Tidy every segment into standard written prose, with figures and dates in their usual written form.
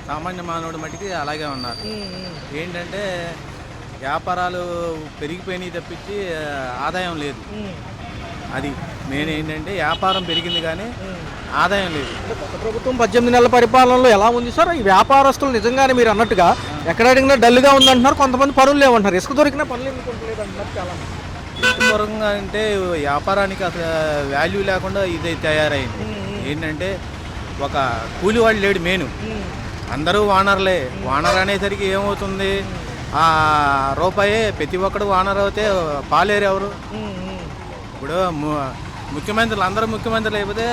సామాన్య మానవుడి మట్టికి అలాగే ఉన్నారు. ఏంటంటే వ్యాపారాలు పెరిగిపోయినాయి తప్పించి ఆదాయం లేదు. అది మెయిన్ ఏంటంటే వ్యాపారం పెరిగింది కానీ ఆదాయం లేదు. గత ప్రభుత్వం 18 నెలల పరిపాలనలో ఎలా ఉంది సార్? ఈ వ్యాపారస్తులు నిజంగానే మీరు అన్నట్టుగా ఎక్కడ అడిగినా డల్గా ఉందంటున్నారు, కొంతమంది పనులు లేవంటున్నారు. ఇసుక దొరికినా పనులు ఎందుకుంటలేదు అంటున్నారు చాలా మంది. ఇంతపరంగా అంటే వ్యాపారానికి అసలు వాల్యూ లేకుండా ఇది తయారైంది. ఏంటంటే ఒక కూలి వాళ్ళు లేడు మెయిన్, అందరూ ఓనర్లే. ఓనర్ అనేసరికి ఏమవుతుంది, ఆ రూపాయి ప్రతి ఒక్కడు ఓనర్ అవుతే పాలేరు ఎవరు? ఇప్పుడు ముఖ్యమంత్రులు అందరూ ముఖ్యమంత్రులు అయిపోతే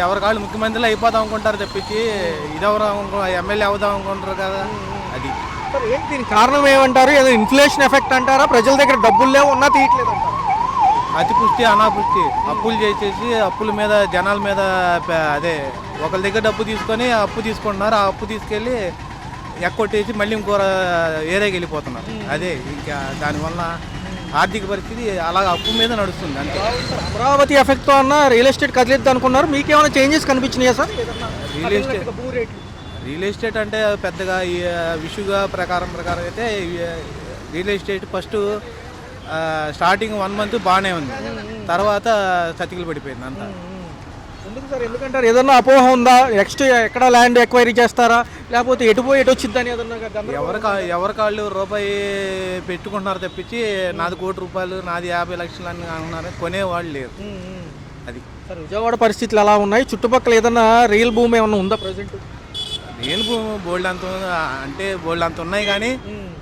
ఎవరి కాళ్ళు ముఖ్యమంత్రులు అయిపోదాం అనుకుంటారు తప్పించి ఇదెవరు ఎమ్మెల్యే అవుదాం అనుకుంటారు కదా. అది సార్ ఏంటి దీనికి కారణం ఏమంటారు? ఏదో ఇన్ఫ్లేషన్ ఎఫెక్ట్ అంటారా? ప్రజల దగ్గర డబ్బులు లేవు, ఉన్నా తీయట్లేదు అంటారా? అతిపుష్టి అనాపుష్టి, అప్పులు చేసేసి అప్పుల మీద జనాల మీద అదే ఒకరి దగ్గర డబ్బు తీసుకొని అప్పు తీసుకుంటున్నారు. ఆ అప్పు తీసుకెళ్ళి ఎక్కొట్టేసి మళ్ళీ ఇంకో ఏరియాకి వెళ్ళిపోతున్నారు. అదే ఇంకా దానివల్ల ఆర్థిక పరిస్థితి అలా అప్పు మీద నడుస్తుంది అంతే. అమరావతి ఎఫెక్ట్తో అన్న రియల్ ఎస్టేట్ కదిలిద్దాం అనుకున్నారు, మీకేమైనా చేంజెస్ కనిపించినాయా సార్? రియల్ ఎస్టేట్ అంటే పెద్దగా ఈ విషుగా ప్రకారం అయితే real estate first starting 1 month బాగానే ఉంది, తర్వాత చతికిలు పడిపోయింది అంతా. ఎందుకు సార్? ఎందుకంటారు? ఏదన్నా అపోహ ఉందా? నెక్స్ట్ ఎక్కడ ల్యాండ్ ఎక్వైరీ చేస్తారా, లేకపోతే ఎటు వచ్చిద్దని ఏదన్నా? ఎవరి కాళ్ళు రూపాయి పెట్టుకుంటున్నారు తప్పించి నాది ₹1,00,00,000 నాది 50 లక్షలు అని అంటున్నారు, కొనేవాళ్ళు లేరు. అది సార్ విజయవాడ పరిస్థితులు ఎలా ఉన్నాయి? చుట్టుపక్కల ఏదన్నా రియల్ భూమి ఏమన్నా ఉందా ప్రజెంట్? రియల్ భూమి బోల్డ్ అంత ఉన్నాయి కానీ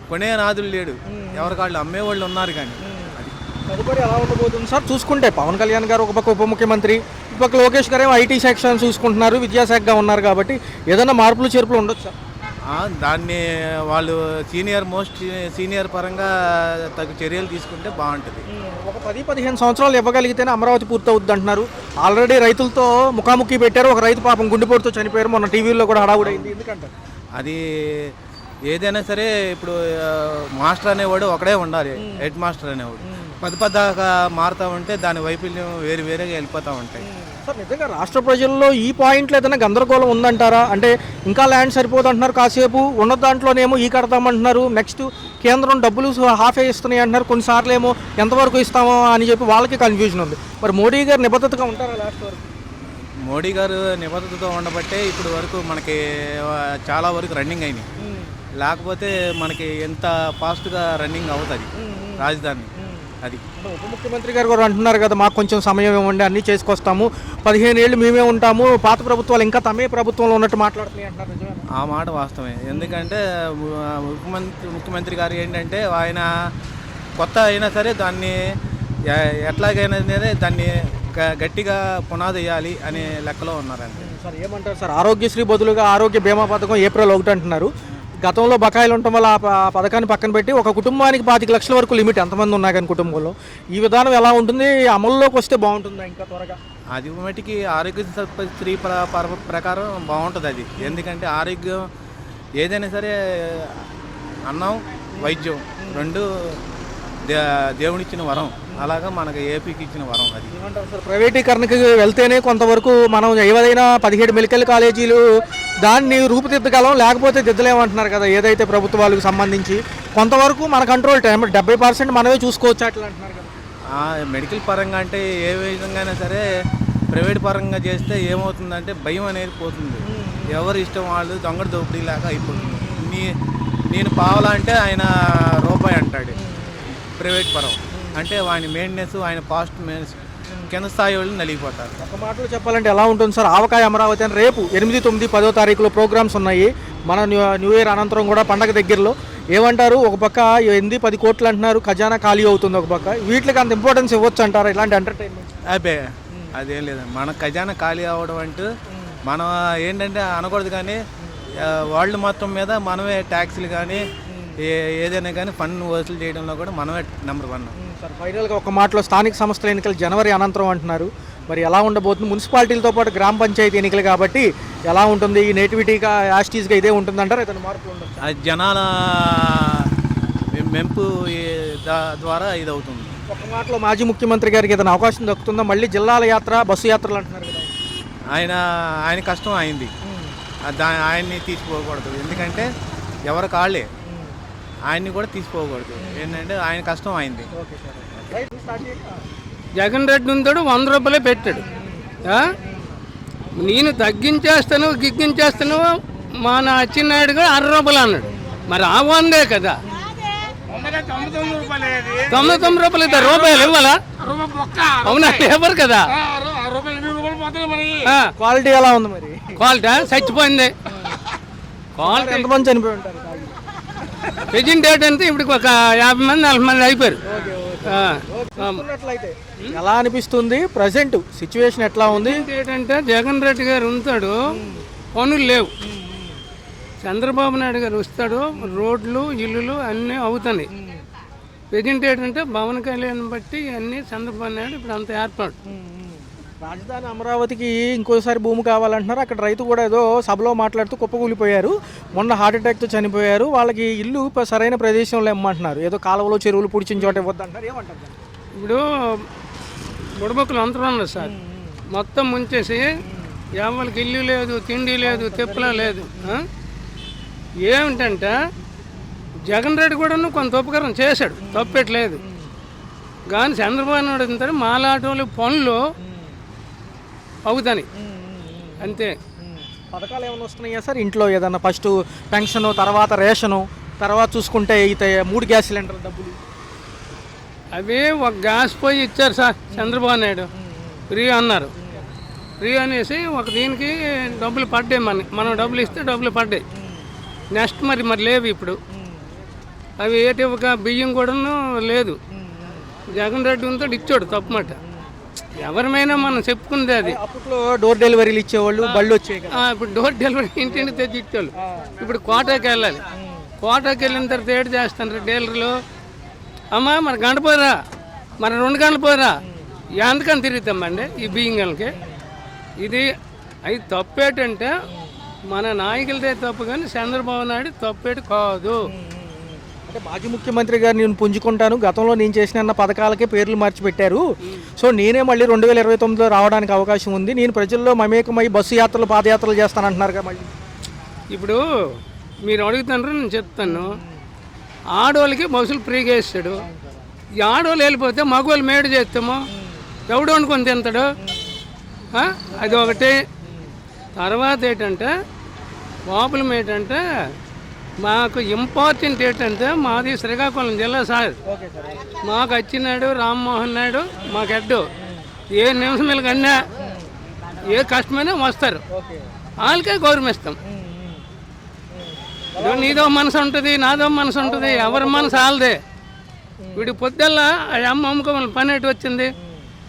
కొనే నాదులు లేడు. ఎవరి కాళ్ళు అమ్మేవాళ్ళు ఉన్నారు కానీ. అది తదుపరి ఎలా ఉండబోతుంది సార్? చూసుకుంటే పవన్ కళ్యాణ్ గారు ఒక పక్క ఉప ముఖ్యమంత్రి, ఈ పక్క లోకేష్ గారు ఏమో ఐటీ సెక్షన్ చూసుకుంటున్నారు, విద్యాశాఖగా ఉన్నారు కాబట్టి ఏదైనా మార్పులు చేర్పులు ఉండొచ్చు సార్? దాన్ని వాళ్ళు సీనియర్ పరంగా తగు చర్యలు తీసుకుంటే బాగుంటుంది. ఒక 10-15 సంవత్సరాలు ఇవ్వగలిగితేనే అమరావతి పూర్తవుద్ది అంటున్నారు. ఆల్రెడీ రైతులతో ముఖాముఖి పెట్టారు. ఒక రైతు పాపం గుండెపోటుతో చనిపోయారు, మొన్న టీవీలో కూడా హడావుడైంది. ఎందుకంటారు? అది ఏదైనా సరే ఇప్పుడు మాస్టర్ అనేవాడు ఒకడే ఉండాలి, హెడ్ మాస్టర్ అనేవాడు. పదాకా మారుతూ ఉంటే దాని వైఫల్యం వేరుగా వెళ్ళిపోతూ ఉంటాయి. సార్ నిజంగా రాష్ట్ర ప్రజల్లో ఈ పాయింట్లో ఏదైనా గందరగోళం ఉందంటారా? అంటే ఇంకా ల్యాండ్ సరిపోదు అంటున్నారు, కాసేపు ఉన్న దాంట్లోనేమో ఈ కడతామంటున్నారు, నెక్స్ట్ కేంద్రం డబ్బులు హాఫే ఇస్తున్నాయి అంటున్నారు, కొన్నిసార్లు ఏమో ఎంతవరకు ఇస్తామో అని చెప్పి వాళ్ళకి కన్ఫ్యూజన్ ఉంది. మరి మోడీ గారు నిబద్ధతగా ఉంటారా లాస్ట్ వరకు? మోడీ గారు నిబద్ధతతో ఉండబట్టే ఇప్పుడు వరకు మనకి చాలా వరకు రన్నింగ్ అయినాయి. లేకపోతే మనకి ఎంత ఫాస్ట్గా రన్నింగ్ అవుతుంది రాజధాని. అది ఉప ముఖ్యమంత్రి గారు కూడా అంటున్నారు కదా, మాకు కొంచెం సమయం ఇవ్వండి, అన్నీ చేసుకొస్తాము, 15 ఏళ్ళు మేమే ఉంటాము, పాత ప్రభుత్వాలు ఇంకా తమే ప్రభుత్వంలో ఉన్నట్టు మాట్లాడుతున్నాయి అంటున్నారు. ఆ మాట వాస్తవమే. ఎందుకంటే ముఖ్యమంత్రి గారు ఏంటంటే ఆయన కొత్త అయినా సరే దాన్ని ఎట్లాగైనా దాన్ని గట్టిగా పునాది వేయాలి అనే లెక్కలో ఉన్నారండి. సార్ ఏమంటారు సార్? ఆరోగ్యశ్రీ బదులుగా ఆరోగ్య బీమా పథకం ఏప్రిల్ 1 అంటున్నారు. గతంలో బకాయిలు ఉండటం వల్ల ఆ పథకాన్ని పక్కన పెట్టి ఒక కుటుంబానికి 25 లక్షల వరకు లిమిట్, ఎంతమంది ఉన్నా కానీ కుటుంబంలో. ఈ విధానం ఎలా ఉంటుంది? అమల్లోకి వస్తే బాగుంటుందా ఇంకా త్వరగా? అది మటుకి ఆరోగ్యశ్రీ ప్రకారం బాగుంటుంది అది. ఎందుకంటే ఆరోగ్యం ఏదైనా సరే అన్నం వైద్యం రెండు దేవుడిచ్చిన వరం, అలాగా మనకు ఏపీకి ఇచ్చిన వరం. అది ఏమంటారు సార్? ప్రైవేటీకరణకి వెళ్తేనే కొంతవరకు మనం ఏదైనా 17 మెడికల్ కాలేజీలు దాన్ని రూపుదిద్దగలం, లేకపోతే దిద్దలేమంటున్నారు కదా. ఏదైతే ప్రభుత్వాలకు సంబంధించి కొంతవరకు మన కంట్రోల్ 70% మనమే చూసుకోవచ్చు అట్లా అంటున్నారు కదా. మెడికల్ పరంగా అంటే ఏ విధంగా సరే ప్రైవేట్ పరంగా చేస్తే ఏమవుతుందంటే భయం అనేది పోతుంది. ఎవరు ఇష్టం వాళ్ళు దొంగ దోపిడీ లాగా అయిపోతుంది. నేను పావాలంటే ఆయన రూపాయి అంటాడు ప్రైవేట్ పరం అంటే ఆయన మెయింటెనెన్స్, ఆయన పాస్ట్ మెయింటెనెన్స్ కింద స్థాయి వాళ్ళు నలిగిపోతారు. ఒక మాటలో చెప్పాలంటే ఎలా ఉంటుంది సార్? ఆవకాయ అమరావతి అని రేపు 8, 9, 10వ తారీఖులో ప్రోగ్రామ్స్ ఉన్నాయి. మన న్యూ ఇయర్ అనంతరం కూడా పండగ దగ్గరలో. ఏమంటారు? ఒక పక్క 8-10 కోట్లు అంటున్నారు, ఖజానా ఖాళీ అవుతుంది. ఒక పక్క వీటికి అంత ఇంపార్టెన్స్ ఇవ్వచ్చు అంటారా ఇలాంటి ఎంటర్టైన్మెంట్? అదే అదేం లేదు, మన ఖజానా ఖాళీ అవ్వడం అంటూ మనం ఏంటంటే అనకూడదు, కానీ వరల్డ్ మొత్తం మీద మనమే ట్యాక్స్లు కానీ ఏదైనా కానీ పన్ను వసూలు చేయడంలో కూడా మనమే నెంబర్ 1. సార్ ఫైనల్గా ఒక మాటలో స్థానిక సంస్థల ఎన్నికలు జనవరి అనంతరం అంటున్నారు. మరి ఎలా ఉండబోతుంది? మున్సిపాలిటీలతో పాటు గ్రామ పంచాయతీ ఎన్నికలు కాబట్టి ఎలా ఉంటుంది? ఈ నేటివిటీగా యాస్టీస్గా ఇదే ఉంటుందంటారు, ఏదైనా మార్పులు ఉండదు? జనాల మెంపు ద్వారా ఇది అవుతుంది. ఒక మాటలో మాజీ ముఖ్యమంత్రి గారికి ఏదైనా అవకాశం దక్కుతుందా? మళ్ళీ జిల్లాల యాత్ర, బస్సు యాత్రలు అంటున్నారు కదా. ఆయన కష్టం అయింది. ఆయన్ని తీసుకోకూడదు. ఎందుకంటే ఎవరి కాళ్ళే ఆయన్ని కూడా తీసుకోకూడదు. ఏంటంటే ఆయన కష్టం అయింది. జగన్ రెడ్డి ఉంటాడు 100 రూపాయలే పెట్టాడు. నేను తగ్గించేస్తాను గిగ్గించేస్తాను మా నా అచ్చెన్నాయుడు గారు 60 రూపాయలు అన్నాడు. మరి ఆ 100 కదా 99 రూపాయలు ఇద్దారు. రూపాయలు ఇవ్వాలా? అవునా? ఎవరు కదా క్వాలిటీ ఎలా ఉంది మరి? క్వాలిటీ చచ్చిపోయింది. క్వాలిటీ ఎంతమంది చనిపోయి ఉంటారు? ప్రెజెంట్ డేట్ అంటే ఇప్పుడు ఒక 50 మంది 40 మంది అయిపోయారు. ఎలా అనిపిస్తుంది ప్రజెంట్ సిచ్యువేషన్ ఎట్లా ఉంది? ఏంటంటే జగన్ రెడ్డి గారు ఉంటాడు, పనులు లేవు. చంద్రబాబు నాయుడు గారు వస్తాడు, రోడ్లు ఇల్లులు అన్నీ అవుతున్నాయి. ప్రెజెంట్ ఏంటంటే పవన్ కళ్యాణ్ బట్టి అన్నీ చంద్రబాబు నాయుడు ఇప్పుడు అంత ఏర్పాటు. రాజధాని అమరావతికి ఇంకోసారి భూమి కావాలంటున్నారు. అక్కడ రైతు కూడా ఏదో సభలో మాట్లాడుతూ కుప్పకూలిపోయారు. మొన్న హార్ట్ అటాక్తో చనిపోయారు. వాళ్ళకి ఇల్లు సరైన ప్రదేశంలో ఇమ్మంటున్నారు. ఏదో కాలువలో చెరువులు పుడిచిన చోట ఇవ్వద్దంటారు. ఏమంటారు? ఇప్పుడు బుడబొక్కలు అంతరం ఉన్నారు సార్, మొత్తం ముంచేసి ఎవరికి ఇల్లు లేదు, తిండి లేదు, తెప్పలా లేదు. ఏమిటంటే జగన్ రెడ్డి కూడా కొంత ఉపకారం చేశాడు, తప్పెట్లేదు. కానీ చంద్రబాబు నాయుడు అంటారు మాలాంటి వాళ్ళ పనులు అవుతాయి అంతే. పథకాలు ఏమైనా వస్తున్నాయా సార్ ఇంట్లో? ఏదన్నా ఫస్ట్ పెన్షను, తర్వాత రేషను, తర్వాత చూసుకుంటే అయితే 3 గ్యాస్ సిలిండర్ డబ్బులు అవి ఒక గ్యాస్ పోయి ఇచ్చారు సార్ చంద్రబాబు నాయుడు, ఫ్రీ అన్నారు. ఫ్రీ అనేసి ఒక దీనికి డబ్బులు పడ్డాయి. మనం డబ్బులు ఇస్తే డబ్బులు పడ్డాయి. నెక్స్ట్ మరి లేవు ఇప్పుడు. అవి ఏటి ఒక బియ్యం కూడాను లేదు. జగన్ రెడ్డి ఉంటే ఇచ్చాడు తప్పమాట. ఎవరిమైనా మనం చెప్పుకుందే అది. అప్పట్లో డోర్ డెలివరీలు ఇచ్చేవాళ్ళు, బళ్ళు వచ్చాయి. ఇప్పుడు డోర్ డెలివరీ ఇంటింటి తెచ్చి ఇచ్చేవాళ్ళు. ఇప్పుడు కోటాకి వెళ్ళాలి. కోటాకి వెళ్ళిన తర్వాత ఏడు చేస్తాను డీలర్లు, అమ్మా మరి గంట పోరా, మరి 2 గంటలు పోరా, ఎందుకని తిరుగుతామండి ఈ బియ్యం గంటలకి. ఇది అది తప్పేటంటే మన నాయకులదే తప్పు, కానీ చంద్రబాబు నాయుడు తప్పేటి కాదు. అంటే మాజీ ముఖ్యమంత్రి గారు నేను పుంజుకుంటాను, గతంలో నేను చేసిన పథకాలకే పేర్లు మార్చిపెట్టారు, సో నేనే మళ్ళీ 2029లో రావడానికి అవకాశం ఉంది, నేను ప్రజల్లో మమేకమై బస్సు యాత్రలు పాదయాత్రలు చేస్తానంటున్నారు కదా. మళ్ళీ ఇప్పుడు మీరు అడుగుతున్నారు, నేను చెప్తాను. ఆడవాళ్ళకి బస్సులు ఫ్రీగా ఇస్తాడు. ఈ ఆడవాళ్ళు వెళ్ళిపోతే మగవాళ్ళు మేడు చేస్తామో ఎవడు అనుకొని తింటాడు. అది ఒకటి. తర్వాత ఏంటంటే ప్రాబ్లం ఏంటంటే మాకు ఇంపార్టెంట్ ఏంటంటే మాది శ్రీకాకుళం జిల్లా సార్. మాకు అచ్చినాడు రామ్మోహన్ నాయుడు మాకు హెడ్. ఏ నిమిషం కన్నా ఏ కష్టమైనా వస్తారు, వాళ్ళకే గౌరవిస్తాం. నీదో మనసు ఉంటుంది, నాదో మనసు ఉంటుంది, ఎవరి మనసు వాళ్ళదే. వీడి పొద్దుల్లా అమ్మ అమ్ముకోమని పని ఎటు వచ్చింది,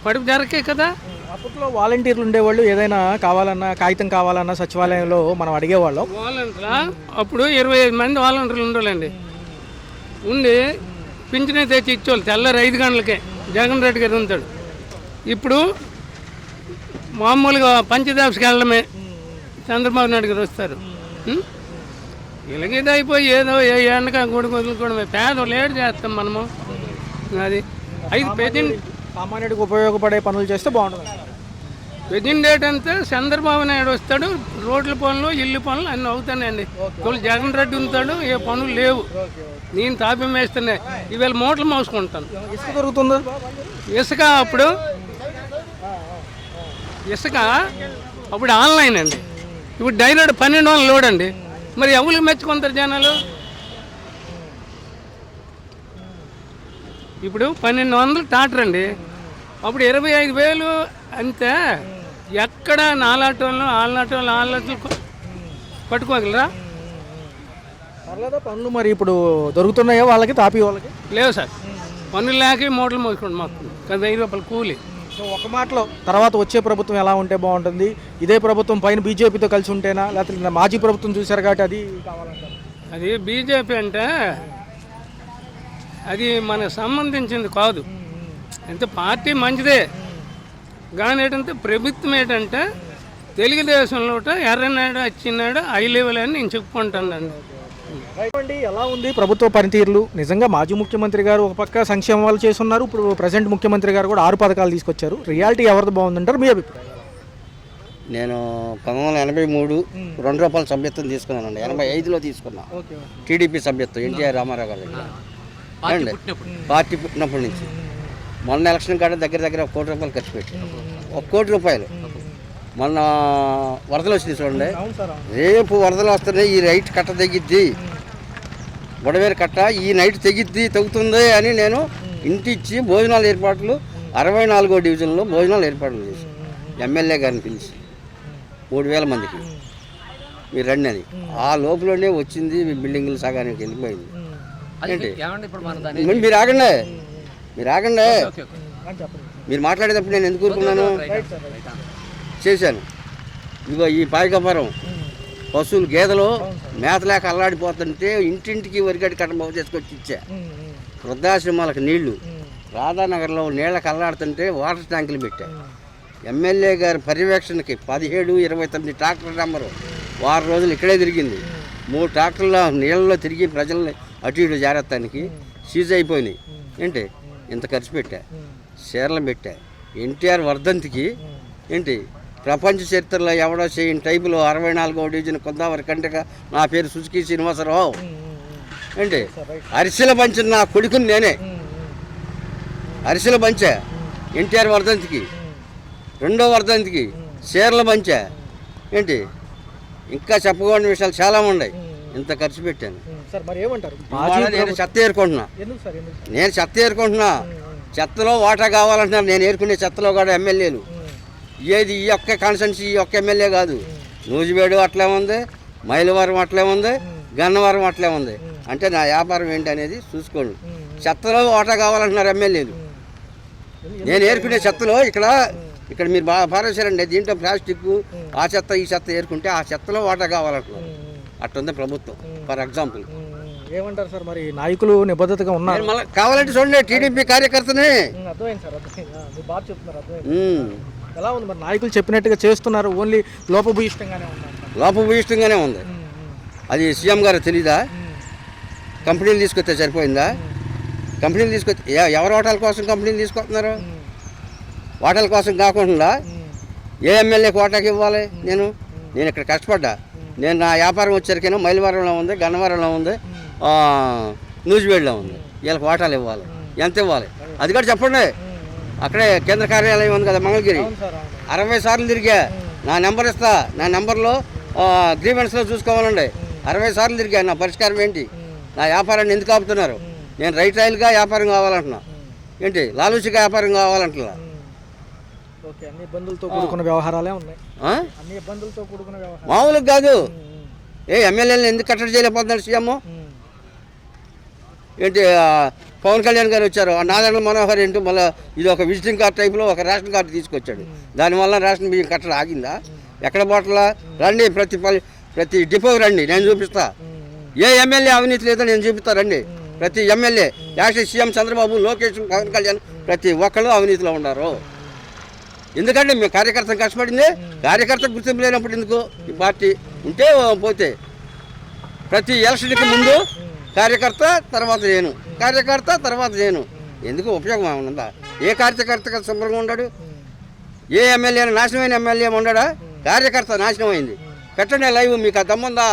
పడుపు జరకే కదా. అప్పట్లో వాలంటీర్లు ఉండేవాళ్ళు, ఏదైనా కావాలన్నా కాగితం కావాలన్నా సచివాలయంలో మనం అడిగేవాళ్ళం. వాలంటీర్లా అప్పుడు 25 మంది వాలంటీర్లు ఉండేవాళ్ళండి. ఉండి పింఛనే తెచ్చి ఇచ్చేవాళ్ళు తెల్లారి 5 గంటలకే. జగన్ రెడ్డి గారు ఉంటాడు. ఇప్పుడు మామూలుగా పంచదాప్స్కి వెళ్ళడమే, చంద్రబాబు నాయుడు గారు వస్తారు. ఇలాగేది అయిపోయి ఏదో ఏ ఎండక గుడి వదులుకోవడమే. పేదలు ఏడు చేస్తాం మనము. అది అయితే ప్రెజెంట్ సామాన్యుడికి ఉపయోగపడే పనులు చేస్తే బాగుంటుంది. ప్రెజెంట్ డేట్ అంతా చంద్రబాబు నాయుడు వస్తాడు, రోడ్ల పనులు ఇల్లు పనులు అన్నీ అవుతానండి. జగన్ రెడ్డి ఉంటాడు, ఏ పనులు లేవు. నేను తాపం వేస్తున్నాయి, ఈవేళ మూటలు మోసుకుంటాను. ఇసుక దొరుకుతుంది. ఇసుక అప్పుడు ఆన్లైన్ అండి. ఇప్పుడు డైరెక్ట్ 1200 లోడ్ అండి. మరి ఎవరికి మెచ్చుకుంటారు జనాలు? ఇప్పుడు 1200 టాటర్ అండి. అప్పుడు 25,000 అంతే. ఎక్కడ నాలాటోళ్ళు ఆళ్ళట్లు పట్టుకోగలరా? పర్లేదా పనులు మరి ఇప్పుడు దొరుకుతున్నాయో వాళ్ళకి, తాపి వాళ్ళకి? లేవు సార్, పనులు లేక మూటలు మోసుకోండి మొత్తం. 1000 రూపాయలు కూలి. సో ఒక మాటలో తర్వాత వచ్చే ప్రభుత్వం ఎలా ఉంటే బాగుంటుంది? ఇదే ప్రభుత్వం పైన బీజేపీతో కలిసి ఉంటేనా, లేకపోతే మాజీ ప్రభుత్వం చూశారు కాబట్టి అది కావాలంటారు? అది బీజేపీ అంటే అది మనకు సంబంధించింది కాదు. అంటే పార్టీ మంచిదే, కానీ ఏంటంటే ప్రభుత్వం ఏంటంటే తెలుగుదేశంలో ఎర్రనాయుడు అచ్చినాడు హై లెవెల్ అని నేను చెప్పుకుంటానండి. అండి ఎలా ఉంది ప్రభుత్వ పనితీరులు? నిజంగా మాజీ ముఖ్యమంత్రి గారు ఒక పక్క సంక్షేమాలు చేస్తున్నారు, ఇప్పుడు ప్రజెంట్ ముఖ్యమంత్రి గారు కూడా 6 పథకాలు తీసుకొచ్చారు. రియాలిటీ ఎవరిది బాగుందంటారు మీ అభిప్రాయం? నేను 1983 ₹2 సభ్యత్వం తీసుకున్నానండి. 85లో తీసుకున్నా ఓకే టీడీపీ సభ్యత్వం ఎన్టీఆర్ రామారావు గారి దగ్గర. అండి పార్టీ పుట్టినప్పటి నుంచి మొన్న ఎలక్షన్ కాడ దగ్గర దగ్గర ₹1 కోటి ఖర్చు పెట్టి ₹1 కోటి. మొన్న వరదలు వచ్చినాయి చూడండి, అవును సార్ రేపు వరదలు వస్తున్నాయి, ఈ రైట్ కట్ట తెగిద్ది, బుడవేరు కట్ట ఈ నైట్ తెగుతుంది అని నేను ఇంటిచ్చి భోజనాల ఏర్పాట్లు 64వ డివిజన్లో భోజనాలు ఏర్పాట్లు చేసి ఎమ్మెల్యే గారిని పిలిచి 3000 మందికి మీరు రండి అని. ఆ లోపలనే వచ్చింది బిల్డింగ్లు సగానికి వెళ్ళిపోయింది. ఏంటి మరి మీరు ఆగండి, మీరు ఆగండి, మీరు మాట్లాడేటప్పుడు నేను ఎందుకు ఊరుకున్నాను చేశాను. ఇదిగో ఈ పాయకపురం పశువులు గేదెలు మేతలేక అల్లాడిపోతుంటే ఇంటింటికి వరిగడ్డి కట్ట బాగు చేసుకొచ్చి ఇచ్చా. వృద్ధాశ్రమాలకు నీళ్లు, రాధానగర్లో నీళ్ళకి అల్లాడుతుంటే వాటర్ ట్యాంకులు పెట్టా. ఎమ్మెల్యే గారి పర్యవేక్షణకి 17, 29 ట్రాక్టర్ నెంబరు వారం రోజులు ఇక్కడే తిరిగింది. 3 ట్రాక్టర్ల నీళ్ళలో తిరిగి ప్రజల్ని అటు ఇటు జాగ్రత్తానికి సీజ్ అయిపోయినాయి. ఏంటి ఇంత ఖర్చు పెట్టా, చీరలు పెట్టా. ఎన్టీఆర్ వర్ధంతికి ఏంటి ప్రపంచ చరిత్రలో ఎవడో చేయని టైపులో 64వ డివిజన్ కొందావరి కంటక నా పేరు సుజుకి శ్రీనివాసరావు. ఏంటి అరిసెల పంచిన నా కొడుకుని నేనే అరిసెల పంచా. ఎన్టీఆర్ వర్ధంతికి, 2వ వర్ధంతికి చీరల పంచా. ఏంటి ఇంకా చెప్పకూడని విషయాలు చాలా ఉన్నాయి. ఇంత ఖర్చు పెట్టాను. సార్ మరి ఏమంటారు? నేను చెత్త ఏరుకుంటున్నా, ఎందుకు సార్ ఎందుకు? నేను చెత్త ఏరుకుంటున్నా. చెత్తలో వాటా కావాలంటున్నారు. నేను ఏరుకునే చెత్తలో కూడా ఎమ్మెల్యేలు ఏది ఈ ఒక్క కాన్స్టిట్యున్సీ ఈ ఒక్క ఎమ్మెల్యే కాదు, నూజివేడు అట్లే ఉంది, మైలవరం అట్లే ఉంది, గన్నవరం అట్లే ఉంది. అంటే నా వ్యాపారం ఏంటి అనేది చూసుకోండి. చెత్తలో వాటా కావాలంటున్నారు ఎమ్మెల్యేలు. నేను ఏరుకునే చెత్తలో ఇక్కడ మీరు బాగా పారేశారండి, దీంట్లో ప్లాస్టిక్ ఆ చెత్త ఈ చెత్త ఏరుకుంటే ఆ చెత్తలో వాటా కావాలంటున్నారు. అట్టుంది ప్రభుత్వం. ఫర్ ఎగ్జాంపుల్ ఏమంటారు సార్ మరి నాయకులు నిబద్ధతగా ఉన్నారు? మళ్ళీ కావాలంటే చూడండి టీడీపీ కార్యకర్తనే. అర్థమైంది సార్, అర్థమైంది. మీరు బాగా చెప్తున్నారు, అర్థమైంది. ఎలా ఉంది మరి నాయకులు చెప్పినట్టుగా చేస్తున్నారు, ఓన్లీ లోపభూయిష్టంగానే ఉన్నారు? లోపభూయిష్టంగానే ఉంది. అది సీఎం గారు తెలీదా? కంపెనీలు తీసుకొస్తే సరిపోయిందా? కంపెనీలు తీసుకొచ్చి ఎవరి ఓటాల కోసం కంపెనీలు తీసుకొస్తున్నారు? ఓటాల కోసం కాకుండా ఏ ఎమ్మెల్యేకి ఓటాకి ఇవ్వాలి? నేను ఇక్కడ కష్టపడ్డా. నేను నా వ్యాపారం వచ్చేసరికైనా మైలవరంలో ఉంది, గన్నవరంలో ఉంది, నూజివేడులో ఉంది. వీళ్ళకి ఓటాలు ఇవ్వాలి. ఎంత ఇవ్వాలి అది కూడా చెప్పండి. అక్కడే కేంద్ర కార్యాలయం ఉంది కదా మంగళగిరి, 60 సార్లు తిరిగా. నా నెంబర్ ఇస్తా, నా నెంబర్లో గ్రీవెన్స్లో చూసుకోవాలండి. 60 సార్లు తిరిగా. నా పరిష్కారం ఏంటి? నా వ్యాపారాన్ని ఎందుకు ఆపుతున్నారు? నేను రైట్ రైల్గా వ్యాపారం కావాలంటున్నా. ఏంటి లాలూచిగా వ్యాపారం కావాలంటున్నా. ఓకే, అన్ని ఇబ్బందులతో కూడుకున్న వ్యవహారాలే ఉన్నాయి. అన్ని ఇబ్బందులతో కూడుకున్న వ్యవహారం మామూలుగా కాదు. ఎమ్మెల్యేలను ఎందుకు కట్టడి చేయలేకపోతున్నాడు సీఎం? ఏంటి పవన్ కళ్యాణ్ గారు వచ్చారు, నారాయణ మనోహర్ ఏంటి మళ్ళీ ఇది ఒక విజిటింగ్ కార్డు టైప్లో ఒక రేషన్ కార్డు తీసుకొచ్చాడు. దానివల్ల రేషన్ బియ్యం కట్టడం ఆగిందా? ఎక్కడ పోట్లా? రండి, ప్రతి డిపోకి రండి, నేను చూపిస్తా. ఏ ఎమ్మెల్యే అవినీతి లేదో నేను చూపిస్తా. రండి, ప్రతి MLA actually CM Chandrababu, Lokesh, Pawan Kalyan ప్రతి ఒక్కళ్ళు అవినీతిలో ఉన్నారు. ఎందుకంటే మేము కార్యకర్తను కష్టపడింది. కార్యకర్త గుర్తింపు లేనప్పుడు ఎందుకు ఈ పార్టీ ఉంటే పోతే? ప్రతి ఎలక్షన్కి ముందు కార్యకర్త తర్వాత నేను, కార్యకర్త తర్వాత నేను. ఎందుకు ఉపయోగం ఏమైనా ఉందా? ఏ కార్యకర్త శుభ్రంగా ఉన్నాడు? ఏ ఎమ్మెల్యే నాశనమైన ఎమ్మెల్యే ఉండడా? కార్యకర్త నాశనం అయింది. పెట్టండి లైవ్. మీకు ఆ దమ్ముందా?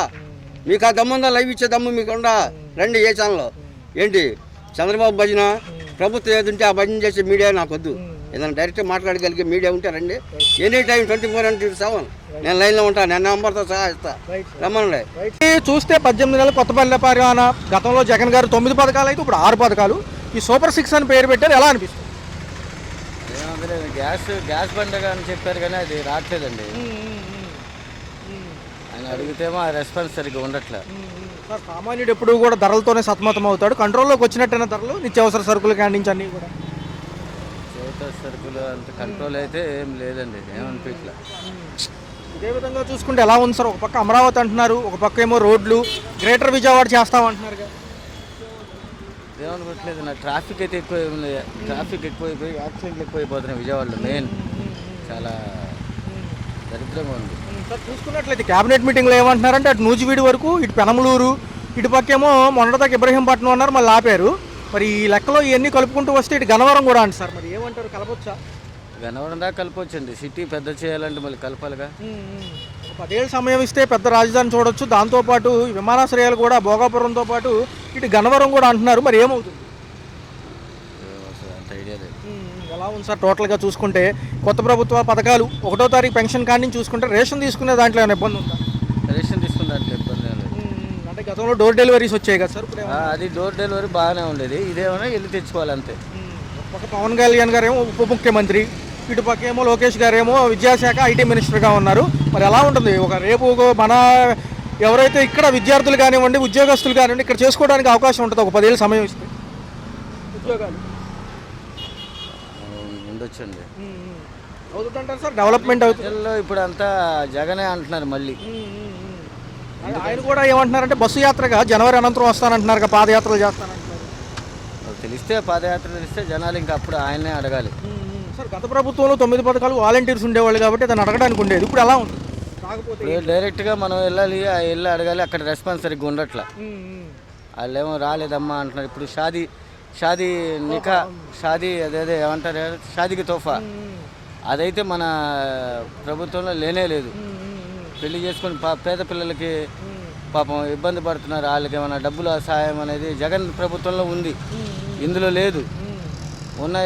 మీకు ఆ దమ్ముందా? లైవ్ ఇచ్చే దమ్ము మీకు ఉందా? రండి ఏ ఛానల్లో. ఏంటి చంద్రబాబు భజన, ప్రభుత్వం ఏదుంటే ఆ భజన చేసే మీడియా నాకు వద్దు. ఏదైనా డైరెక్ట్గా మాట్లాడగలిగే మీడియా ఉంటే రండి. ఎనీ టైం 24/7 నేను లైన్లో ఉంటాను. నేను నెంబర్తో సహా ఇస్తా, రమ్మనండి. చూస్తే 18 నెలలు కొత్తపల్లి పరిపాలన. గతంలో జగన్ గారు 9 పథకాలు అయితే ఇప్పుడు 6 పథకాలు. ఈ సూపర్ 6 అని పేరు పెట్టారు, ఎలా అనిపిస్తుంది? గ్యాస్ పండుగ అని చెప్పారు కానీ అది రావట్లేదండి. ఆయన అడిగితేమో ఆ రెస్పాన్స్ సరిగ్గా ఉండట్లేదు. సార్ సామాన్యుడు ఎప్పుడు కూడా ధరలతోనే సతమతం అవుతాడు. కంట్రోల్లోకి వచ్చినట్టయిన ధరలు నిత్యావసర సరుకులు కానించి అన్నీ కూడా సరుకులు అంత కంట్రోల్ అయితే ఏం లేదండి, ఏమనిపించలే. ఇదే విధంగా చూసుకుంటే ఎలా ఉంది సార్? ఒక పక్క అమరావతి అంటున్నారు, ఒక పక్క ఏమో రోడ్లు గ్రేటర్ విజయవాడ చేస్తామంటున్నారు కదా. ఏమనుకోవట్లేదు. నాకు ట్రాఫిక్ అయితే ట్రాఫిక్ ఎక్కువైపోయి యాక్సిడెంట్లు ఎక్కువైపోతున్నాయి విజయవాడలో. మెయిన్ చాలా దరిద్రంగా ఉంది. సార్ చూసుకున్నట్లయితే క్యాబినెట్ మీటింగ్లో ఏమంటున్నారంటే అటు నూజివీడి వరకు, ఇటు పెనమలూరు, ఇటు పక్కేమో మొన్నటిదాకా ఇబ్రహీంపట్నం అన్నారు, మళ్ళీ ఆపారు. మరి ఈ లెక్కలో ఇవన్నీ కలుపుకుంటూ వస్తే ఇటు గన్నవరం కూడా అంట సార్. మరి ఏమంటారు, కలపొచ్చా? గన్నవరం దాకా కలపొచ్చండి. సిటీ పెద్ద చేయాలంటే మళ్ళీ కలపాలిగా. 10 ఏళ్ళ సమయం ఇస్తే పెద్ద రాజధాని చూడొచ్చు. దాంతోపాటు విమానాశ్రయాలు కూడా భోగాపురంతో పాటు ఇటు గన్నవరం కూడా అంటున్నారు. మరి ఏమవుతుంది? అంత ఐడియా లేదు. ఎలా ఉంది సార్ టోటల్గా చూసుకుంటే కొత్త ప్రభుత్వ పథకాలు 1వ తారీఖు పెన్షన్ కాడి నుంచి చూసుకుంటే రేషన్ తీసుకునే దాంట్లో ఏమైనా ఇబ్బంది ఉందా? రేషన్ తీసుకున్నట్లు ఇబ్బంది ఏం లేదు. అంటే గతంలో డోర్ డెలివరీస్ వచ్చాయి కదా సార్, ఇప్పుడు అది డోర్ డెలివరీ బాగానే ఉండేది. ఇదేమైనా వెళ్ళి తెచ్చుకోవాలి అంతే. ఒక పవన్ కళ్యాణ్ గారు ఏమో ఉప ముఖ్యమంత్రి, ఇటు పక్క ఏమో లోకేష్ గారు ఏమో విద్యాశాఖ ఐటీ మినిస్టర్గా ఉన్నారు. మరి ఎలా ఉంటుంది రేపు మన ఎవరైతే ఇక్కడ విద్యార్థులు కానివ్వండి ఉద్యోగస్తులు కానివ్వండి ఇక్కడ చేసుకోవడానికి అవకాశం ఉంటుంది ఒక 10 ఏళ్ళ సమయం ఇస్తే ఉద్యోగాలు ఉండొచ్చండి. అవుతుంటారు సార్, డెవలప్మెంట్ అవుతుంది. ఇప్పుడు అంతా జగనే అంటున్నారు మళ్ళీ. ఆయన కూడా ఏమంటున్నారంటే బస్సు యాత్రగా జనవరి అనంతరం వస్తానంటున్నారు, పాదయాత్రలు చేస్తానంటున్నారు. తెలిస్తే పాదయాత్ర తెలిస్తే జనాలు ఇంకా అప్పుడు ఆయన్నే అడగాలి. సార్ గత ప్రభుత్వంలో 9 పథకాలు వాలంటీర్స్ ఉండేవాళ్ళు కాబట్టి దాన్ని అడగడానికి ఉండేది. ఇప్పుడు ఎలా ఉంది? కాకపోతే డైరెక్ట్గా మనం వెళ్ళాలి, వెళ్ళి అడగాలి. అక్కడ రెస్పాన్స్ సరిగ్గా ఉండట్లా. వాళ్ళేమో రాలేదమ్మా అంటున్నారు. ఇప్పుడు షాదీ నికా షాదీ అదేదే ఏమంటారు, షాదీకి తోఫా, అదైతే మన ప్రభుత్వంలో లేనే లేదు. పెళ్లి చేసుకొని పేద పిల్లలకి పాపం ఇబ్బంది పడుతున్నారు. వాళ్ళకి ఏమైనా డబ్బుల సహాయం అనేది జగన్ ప్రభుత్వంలో ఉంది, ఇందులో లేదు. ఉన్న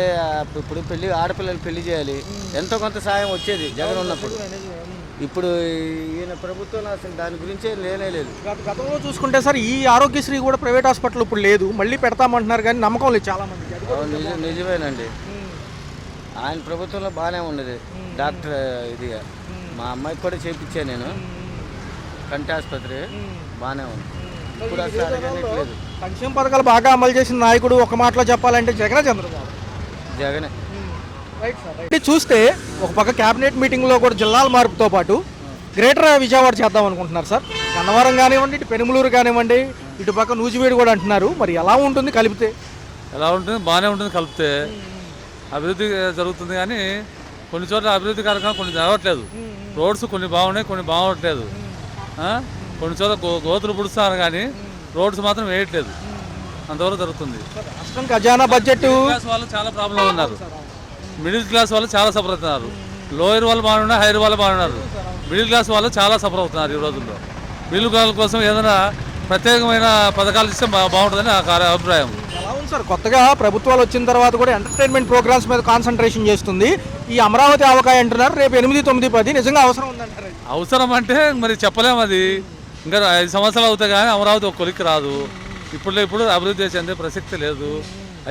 ఇప్పుడు ఆడపిల్లలు పెళ్లి చేయాలి, ఎంతో కొంత సహాయం వచ్చేది జగన్ ఉన్నప్పుడు. ఇప్పుడు ఈయన ప్రభుత్వంలో అసలు దాని గురించే లేనే లేదు. గతంలో చూసుకుంటే సార్ ఈ ఆరోగ్యశ్రీ కూడా ప్రైవేట్ హాస్పిటల్ ఇప్పుడు లేదు, మళ్ళీ పెడతామంటున్నారు కానీ నమ్మకం లేదు చాలా మంది. నిజమేనండి. ఆయన ప్రభుత్వంలో బాగానే ఉండేది. డాక్టర్ ఇదిగా మా అమ్మాయికి కూడా చేయించాను నేను, కంటి ఆసుపత్రి బాగానే ఉంది. ఇప్పుడు అసలు లేదు. సంక్షేమ పథకాలు బాగా అమలు చేసిన నాయకుడు ఒక మాటలో చెప్పాలంటే జగనే, చంద్రబాబు జగనే. చూస్తే ఒక పక్క క్యాబినెట్ మీటింగ్లో కూడా జిల్లాల మార్పుతో పాటు గ్రేటర్ విజయవాడ చేద్దాం అనుకుంటున్నారు సార్. గన్నవరం కానివ్వండి, ఇటు పెనుమలూరు కానివ్వండి, ఇటు పక్క నూజివీడు కూడా అంటున్నారు. మరి ఎలా ఉంటుంది కలిపితే? ఎలా ఉంటుంది? బాగానే ఉంటుంది కలిపితే. అభివృద్ధి జరుగుతుంది కానీ కొన్ని చోట్ల అభివృద్ధి కార్యక్రమాలు కొన్ని జరగట్లేదు. రోడ్స్ కొన్ని బాగున్నాయి, కొన్ని బాగోట్లేదు. కొన్ని చోట్ల గోతులు పుడుస్తున్నారు కానీ రోడ్స్ మాత్రం వేయట్లేదు. అంతవరకు జరుగుతుంది. రాష్ట్రం ఖజానా బడ్జెట్ వాళ్ళు చాలా ప్రాబ్లం ఉన్నారు. మిడిల్ క్లాస్ వాళ్ళు చాలా సఫర్ అవుతున్నారు. లోయర్ వాళ్ళు బాగున్నారు, హైయర్ వాళ్ళు బాగున్నారు. మిడిల్ క్లాస్ వాళ్ళు చాలా సఫర్ అవుతున్నారు ఈ రోజుల్లో. మిడిల్ క్లాస్ కోసం ఏదైనా ప్రత్యేకమైన పథకాలు ఇస్తే బాగుంటుందని నా అభిప్రాయం. ఎలా ఉంది సార్? కొత్తగా ప్రభుత్వాలు వచ్చిన తర్వాత కూడా ఎంటర్టైన్మెంట్ ప్రోగ్రామ్స్ మీద కాన్సన్ట్రేషన్ చేస్తుంది. ఈ అమరావతి ఆవకాయ అంటున్నారు, రేపు 8, 9, 10 నిజంగా అవసరం ఉందంటారు? అవసరం అంటే మరి చెప్పలేము. అది ఇంకా 5 సంవత్సరాలు అవుతాయి కానీ అమరావతి ఒక కొలిక్కి రాదు. ఇప్పుడు అభివృద్ధి చెందే ప్రసక్తి లేదు.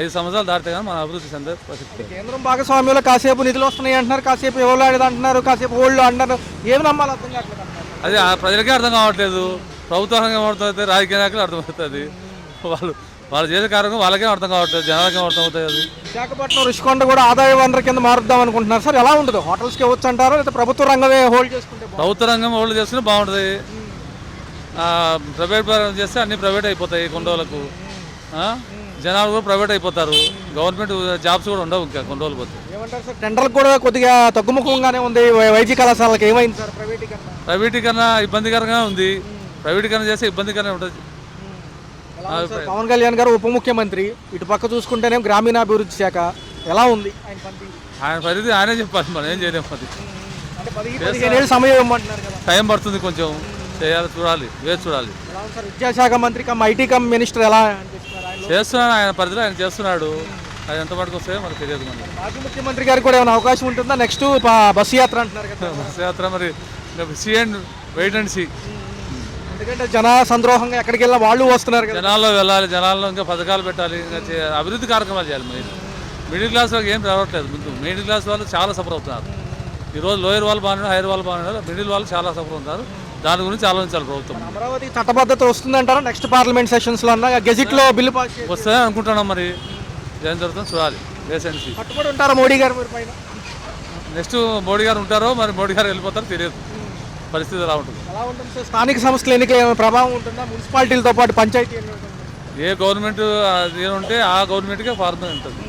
5 సంవత్సరాలు దాటితే కానీ మన అభివృద్ధి చెందే ప్రసక్తి లేదు. కేంద్రం భాగస్వామ్యంలో కాసేపు నిధులు వస్తున్నాయి అంటున్నారు, కాసేపు ఇవ్వలేదు అంటున్నారు, కాసేపు ఓల్డ్ అంటున్నారు. ఏమి నమ్మాలి అర్థం కావట్లేదు. అది ప్రజలకే అర్థం కావట్లేదు. ప్రభుత్వానికి ఏమవుతుంది, రాజకీయ నాయకులు అర్థమవుతుంది. వాళ్ళు చేసే కార్యక్రమం వాళ్ళకేం అర్థం కావట్లేదు, జనాలకేం అర్థం అవుతుంది. అది విశాఖపట్నం రుషికొండ కూడా ఆదాయ వనరు కింద మారుద్దాం అనుకుంటున్నారు సార్. ఎలా ఉంటుంది? హోటల్స్కి ఇవ్వచ్చు అంటారా, లేదా ప్రభుత్వ రంగమే హోల్డ్ చేసుకుంటే? ప్రభుత్వ రంగం హోల్డ్ చేసుకుని బాగుంటుంది. ప్రైవేట్ పరం చేస్తే అన్ని ప్రైవేట్ అయిపోతాయి కొన్ని రోజులకు. జనాలు కూడా ప్రైవేట్ అయిపోతారు. గవర్నమెంట్ జాబ్స్ కూడా ఉండవు ఇంకా కొన్ని రోజులు పోతే. ఏమంటారు సార్? టెండర్లకు కూడా కొద్దిగా తగ్గుముఖంగానే ఉంది వైద్య కళాశాలకు. ఏమైంది సార్ ప్రైవేటీకరణ? ప్రైవేటీకరణ ఇబ్బందికరంగా ఉంది. ప్రైవేటీకరణ చేస్తే ఇబ్బందికరంగా ఉంటుంది. పవన్ కళ్యాణ్ గారు ఉప ముఖ్యమంత్రి, ఇటు పక్క చూసుకుంటేనే గ్రామీణాభివృద్ధి శాఖ ఎలా ఉంది ఆయన పరిధి? ఆయనే చెప్పాలి, మనం ఏం చేయలేము. అది అంటే 15 ఏళ్ళ సమయం ఇవ్వమంటున్నారు కదా. టైం పడుతుంది, కొంచెం చేయాలి, చూడాలి, వేసి చూడాలి. విద్యాశాఖ మంత్రి ఐటీ మినిస్టర్ ఎలా చేస్తున్నాడు, ఆయన పరిధిలో ఆయన చేస్తున్నాడు. అది ఎంత మటుకు వస్తే మనకు తెలియదు. మనకి మాజీ ముఖ్యమంత్రి గారికి కూడా ఏమైనా అవకాశం ఉంటుందా? నెక్స్ట్ బస్సు యాత్ర అంటున్నారు కదా. బస్సు యాత్ర మరి వెయిట్ అండ్ సీ. ఎందుకంటే జన సంద్రోహంగా ఎక్కడికి వెళ్ళినా వాళ్ళు వస్తున్నారు కదా. జనాల్లో వెళ్ళాలి, జనాల్లో ఇంకా పథకాలు పెట్టాలి, ఇంకా అభివృద్ధి కార్యక్రమాలు చేయాలి. మిడిల్ క్లాస్ వాళ్ళకి ఏం రావట్లేదు. ముందు మిడిల్ క్లాస్ వాళ్ళు చాలా సఫర్ అవుతున్నారు. ఈరోజు లోయర్ వాళ్ళు బాగున్నారు, హైయర్ వాళ్ళు బాగున్నారు, మిడిల్ వాళ్ళు చాలా సఫర్ అవుతున్నారు. దాని గురించి ఆలోచించాలి ప్రభుత్వం. అమరావతి చట్టబద్ధత వస్తుందంటారా? నెక్స్ట్ పార్లమెంట్ సెషన్స్లో అన్న గెజిట్లో బిల్లు పాస్ వస్తుందని అనుకుంటున్నాం. మరి ఏం జరుగుతుందో చూడాలి. వేసెన్సీ కట్టుబడి ఉంటారా మోడీ గారు పైన? నెక్స్ట్ మోడీ గారు ఉంటారో మరి మోడీ గారు వెళ్ళిపోతారో తెలియదు. పరిస్థితి ఎలా ఉంటుంది? ఎలా ఉంటుంది సార్? స్థానిక సంస్థల ఎన్నికలు ఏమైనా ప్రభావం ఉంటుందా? మున్సిపాలిటీలతో పాటు పంచాయతీ ఏ గవర్నమెంట్ ఉంటే ఆ గవర్నమెంట్కే ఫార్మర్ ఉంటుంది.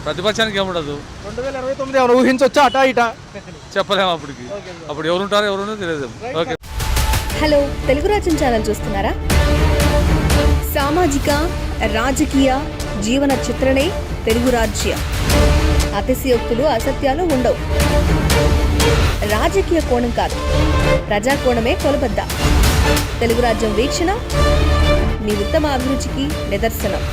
ప్రతిపక్షానికి ఏముండదు. 2029 ఏమైనా ఊహించవచ్చా అటా ఇటా? చెప్పలేము అప్పటికి. అప్పుడు ఎవరు ఉంటారో ఎవరు తెలియదు. ఓకే. హలో, తెలుగు రాజ్యం ఛానల్ చూస్తున్నారా? సామాజిక రాజకీయ జీవన చిత్రణే తెలుగు రాజ్యం. అతిశయోక్తులు అసత్యాలు ఉండవు. రాజకీయ కోణం కాదు, ప్రజా కోణమే కొలబద్ద. తెలుగు రాజ్యం వీక్షణ మీ ఉత్తమ అభిరుచికి నిదర్శనం.